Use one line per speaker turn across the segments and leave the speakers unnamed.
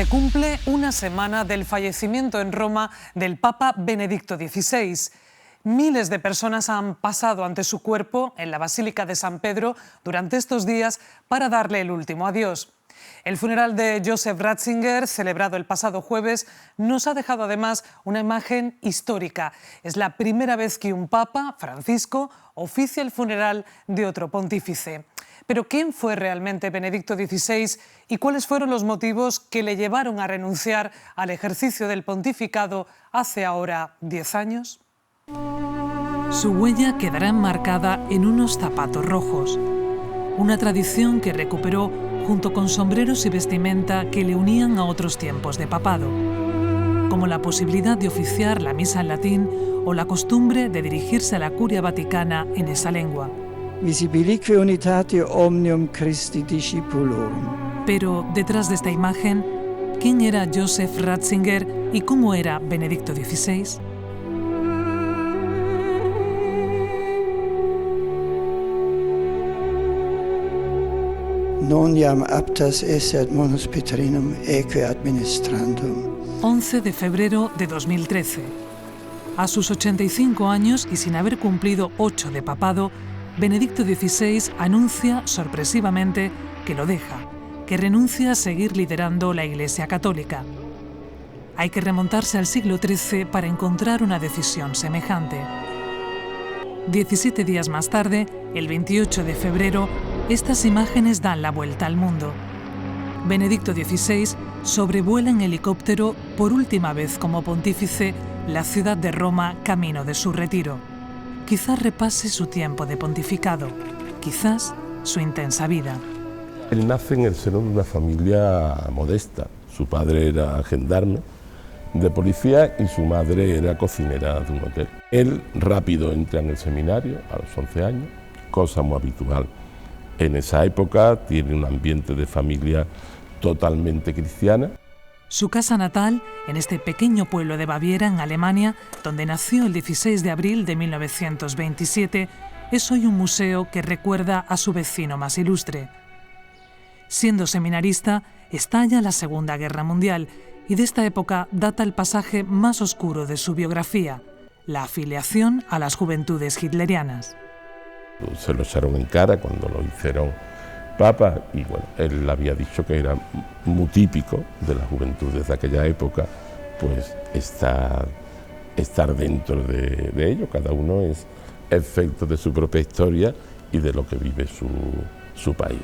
cumple una semana del fallecimiento en Roma del Papa Benedicto XVI. Miles de personas han pasado ante su cuerpo en la Basílica de San Pedro durante estos días para darle el último adiós. El funeral de Joseph Ratzinger, celebrado el pasado jueves, nos ha dejado además una imagen histórica. Es la primera vez que un papa, Francisco, oficia el funeral de otro pontífice. Pero ¿quién fue realmente Benedicto XVI y cuáles fueron los motivos que le llevaron a renunciar al ejercicio del pontificado hace ahora 10 años? Su huella quedará enmarcada en unos zapatos rojos, una tradición que recuperó junto con sombreros y vestimenta que le unían a otros tiempos de papado, como la posibilidad de oficiar la misa en latín o la costumbre de dirigirse a la Curia Vaticana en esa lengua.
Visibilique unitate omnium Christi discipulorum.
Pero detrás de esta imagen, ¿quién era Joseph Ratzinger y cómo era Benedicto XVI?
Non iam aptas esse ad munus Petrinum eque administrandum.
11 de febrero de 2013. A sus 85 años y sin haber cumplido 8 de papado, Benedicto XVI anuncia sorpresivamente que lo deja, que renuncia a seguir liderando la Iglesia Católica. Hay que remontarse al siglo XIII para encontrar una decisión semejante. 17 días más tarde, el 28 de febrero, estas imágenes dan la vuelta al mundo. Benedicto XVI sobrevuela en helicóptero por última vez como pontífice la ciudad de Roma camino de su retiro. Quizás repase su tiempo de pontificado, quizás su intensa vida.
Él nace en el seno de una familia modesta. Su padre era gendarme de policía y su madre era cocinera de un hotel. Él rápido entra en el seminario a los 11 años, cosa muy habitual en esa época. Tiene un ambiente de familia totalmente cristiana.
Su casa natal, en este pequeño pueblo de Baviera, en Alemania, donde nació el 16 de abril de 1927, es hoy un museo que recuerda a su vecino más ilustre. Siendo seminarista, estalla la Segunda Guerra Mundial y de esta época data el pasaje más oscuro de su biografía, la afiliación a las juventudes hitlerianas.
Se lo echaron en cara cuando lo hicieron papa y bueno, él había dicho que era muy típico de las juventudes de aquella época, pues estar dentro de ello. Cada uno es efecto de su propia historia y de lo que vive su país.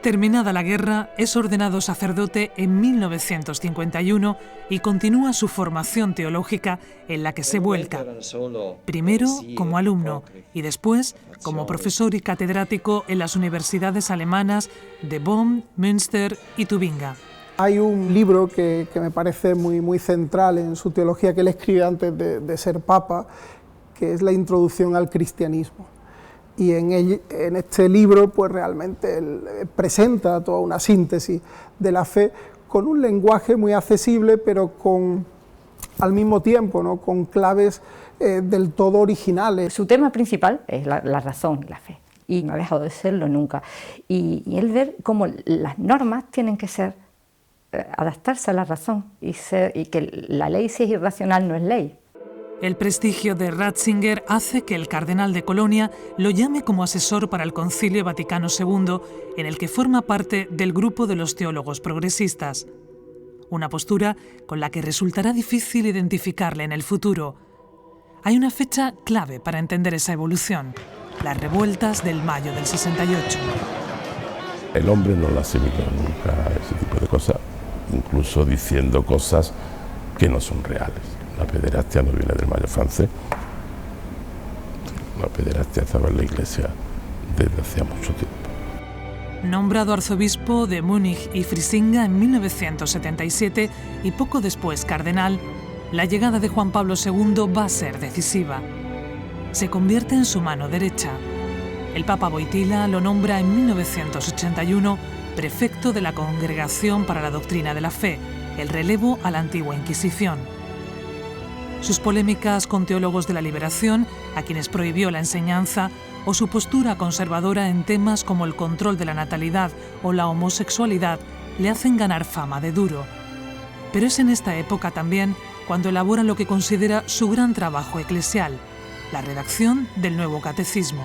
Terminada la guerra, es ordenado sacerdote en 1951 y continúa su formación teológica en la que se vuelca, primero como alumno y después como profesor y catedrático en las universidades alemanas de Bonn, Münster y Tubinga.
Hay un libro que me parece muy central en su teología que él escribe antes de ser papa, que es la Introducción al Cristianismo. Y en este libro pues realmente él presenta toda una síntesis de la fe con un lenguaje muy accesible, pero al mismo tiempo, ¿no?, con claves del todo originales.
Su tema principal es la razón, la fe, y no ha dejado de serlo nunca. Y él ver cómo las normas tienen que ser, adaptarse a la razón, y que la ley, si es irracional, no es ley.
El prestigio de Ratzinger hace que el cardenal de Colonia lo llame como asesor para el Concilio Vaticano II, en el que forma parte del grupo de los teólogos progresistas. Una postura con la que resultará difícil identificarle en el futuro. Hay una fecha clave para entender esa evolución: las revueltas del mayo del 68.
El hombre no le asimiló nunca ese tipo de cosas, incluso diciendo cosas que no son reales. La pederastia no viene del mayo francés. La pederastia estaba en la Iglesia desde hacía mucho tiempo.
Nombrado arzobispo de Múnich y Frisinga en 1977 y poco después cardenal, la llegada de Juan Pablo II va a ser decisiva. Se convierte en su mano derecha. El Papa Wojtyła lo nombra en 1981 prefecto de la Congregación para la Doctrina de la Fe, el relevo a la antigua Inquisición. Sus polémicas con teólogos de la liberación, a quienes prohibió la enseñanza, o su postura conservadora en temas como el control de la natalidad o la homosexualidad, le hacen ganar fama de duro. Pero es en esta época también cuando elabora lo que considera su gran trabajo eclesial, la redacción del Nuevo Catecismo.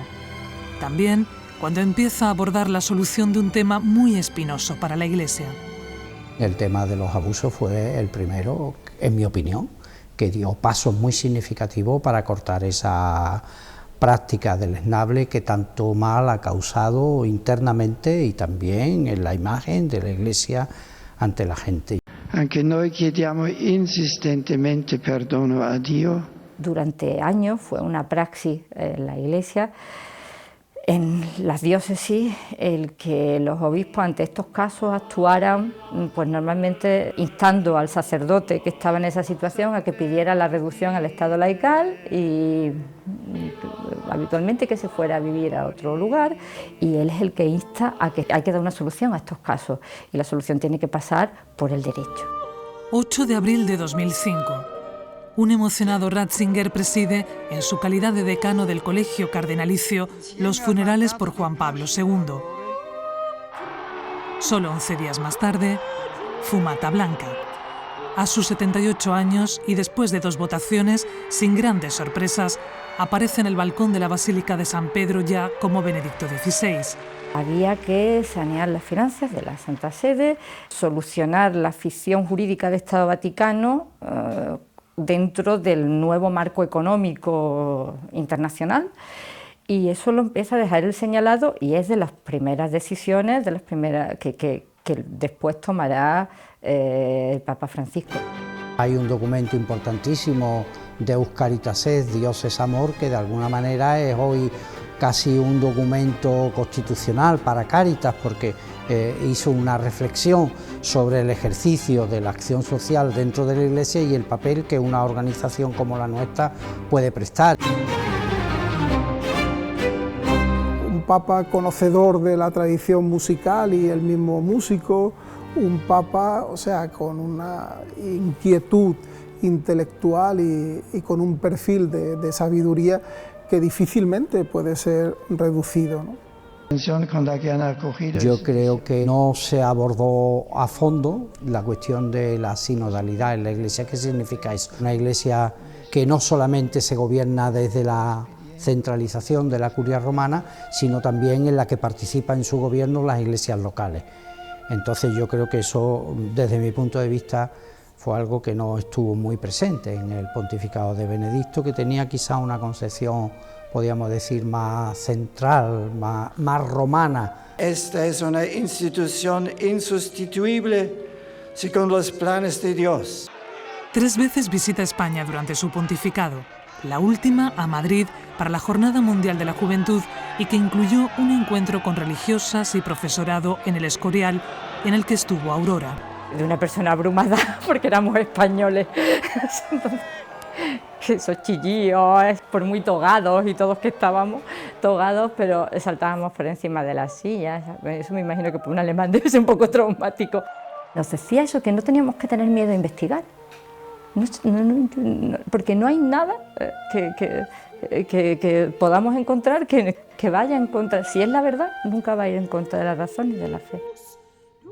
También cuando empieza a abordar la solución de un tema muy espinoso para la Iglesia.
El tema de los abusos fue el primero, en mi opinión, que dio pasos muy significativos para cortar esa práctica deleznable que tanto mal ha causado internamente y también en la imagen de la Iglesia ante la gente.
Anche noi chiediamo insistentemente perdono a Dio.
Durante años fue una praxis en la Iglesia, en las diócesis, el que los obispos ante estos casos actuaran pues normalmente instando al sacerdote que estaba en esa situación a que pidiera la reducción al estado laical y habitualmente que se fuera a vivir a otro lugar, y él es el que insta a que hay que dar una solución a estos casos y la solución tiene que pasar por el derecho.
8 de abril de 2005. Un emocionado Ratzinger preside, en su calidad de decano del Colegio Cardenalicio, los funerales por Juan Pablo II. Solo 11 días más tarde, fumata blanca. A sus 78 años y después de 2 votaciones, sin grandes sorpresas, aparece en el balcón de la Basílica de San Pedro ya como Benedicto XVI.
Había que sanear las finanzas de la Santa Sede, solucionar la ficción jurídica del Estado Vaticano dentro del nuevo marco económico internacional, y eso lo empieza a dejar él señalado y es de las primeras decisiones, de las primeras que después tomará el Papa Francisco.
Hay un documento importantísimo de Deus Caritas Est, Dios es amor, que de alguna manera es hoy casi un documento constitucional para Cáritas, porque hizo una reflexión sobre el ejercicio de la acción social dentro de la Iglesia y el papel que una organización como la nuestra puede prestar.
Un papa conocedor de la tradición musical y el mismo músico, un papa, o sea, con una inquietud intelectual y con un perfil de sabiduría que difícilmente puede ser reducido, ¿no?
Yo creo que no se abordó a fondo la cuestión de la sinodalidad en la Iglesia. ¿Qué significa eso? Una Iglesia que no solamente se gobierna desde la centralización de la Curia Romana, sino también en la que participan en su gobierno las iglesias locales. Entonces yo creo que eso, desde mi punto de vista, fue algo que no estuvo muy presente en el pontificado de Benedicto, que tenía quizá una concepción, podríamos decir, más central, más romana.
Esta es una institución insustituible según los planes de Dios.
3 veces visita España durante su pontificado, la última a Madrid para la Jornada Mundial de la Juventud y que incluyó un encuentro con religiosas y profesorado en el Escorial, en el que estuvo Aurora.
De una persona abrumada porque éramos españoles, esos chillillos, por muy togados y todos que estábamos togados, pero saltábamos por encima de las sillas. Eso me imagino que por un alemán debe ser un poco traumático. Nos decía eso, que no teníamos que tener miedo a investigar, porque no hay nada que podamos encontrar que vaya en contra. Si es la verdad, nunca va a ir en contra de la razón y de la fe.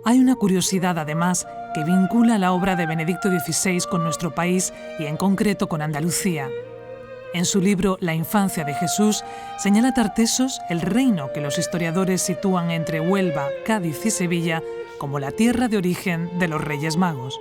Hay una curiosidad, además, que vincula la obra de Benedicto XVI con nuestro país y, en concreto, con Andalucía. En su libro La infancia de Jesús, señala Tartesos el reino que los historiadores sitúan entre Huelva, Cádiz y Sevilla como la tierra de origen de los Reyes Magos.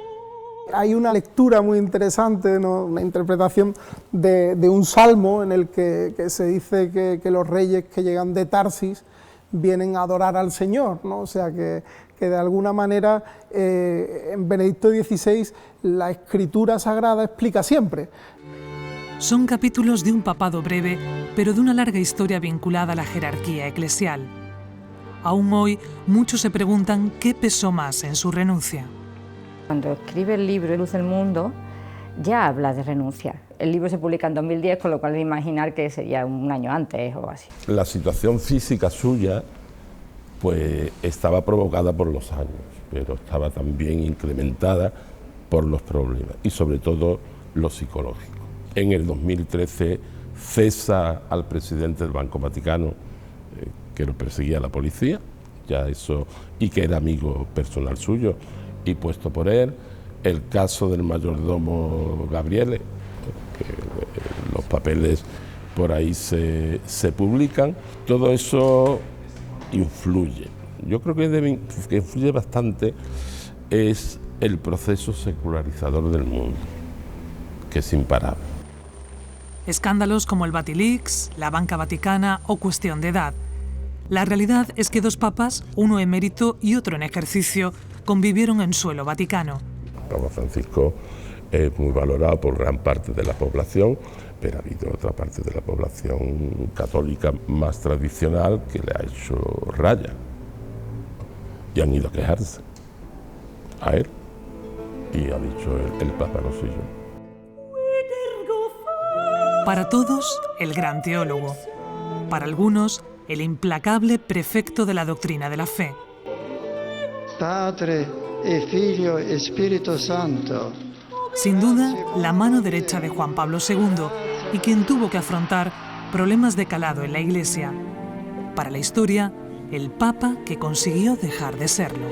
Hay una lectura muy interesante, ¿no? Una interpretación de un salmo en el que se dice que los reyes que llegan de Tarsis vienen a adorar al Señor, ¿no? O sea que de alguna manera en Benedicto XVI la escritura sagrada explica siempre.
Son capítulos de un papado breve, pero de una larga historia vinculada a la jerarquía eclesial. Aún hoy, muchos se preguntan qué pesó más en su renuncia.
Cuando escribe el libro Luz del Mundo, ya habla de renuncia. El libro se publica en 2010, con lo cual imaginar que sería un año antes o así.
La situación física suya pues estaba provocada por los años, pero estaba también incrementada por los problemas y sobre todo lo psicológico. En el 2013 cesa al presidente del Banco Vaticano, que lo perseguía la policía, ya eso, y que era amigo personal suyo y puesto por él, el caso del mayordomo Gabriele, que los papeles por ahí se publican, todo eso influye. Yo creo que influye bastante es el proceso secularizador del mundo, que es imparable.
Escándalos como el Batileaks, la Banca Vaticana o cuestión de edad. La realidad es que dos papas, uno emérito y otro en ejercicio, convivieron en suelo vaticano.
Papa Francisco es muy valorado por gran parte de la población, pero ha habido otra parte de la población católica más tradicional que le ha hecho raya y han ido a quejarse a él y ha dicho el Papa no soy yo.
Para todos, el gran teólogo. Para algunos, el implacable prefecto de la doctrina de la fe.
Padre e Figlio e Spirito Santo.
Sin duda, la mano derecha de Juan Pablo II y quien tuvo que afrontar problemas de calado en la Iglesia. Para la historia, el Papa que consiguió dejar de serlo.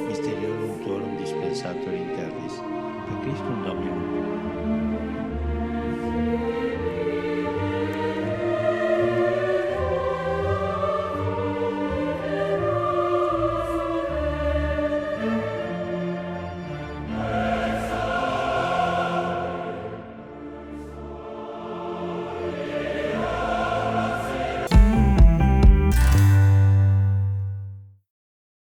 Misteriorum tuorum dispensator in terris, per Christum Dominum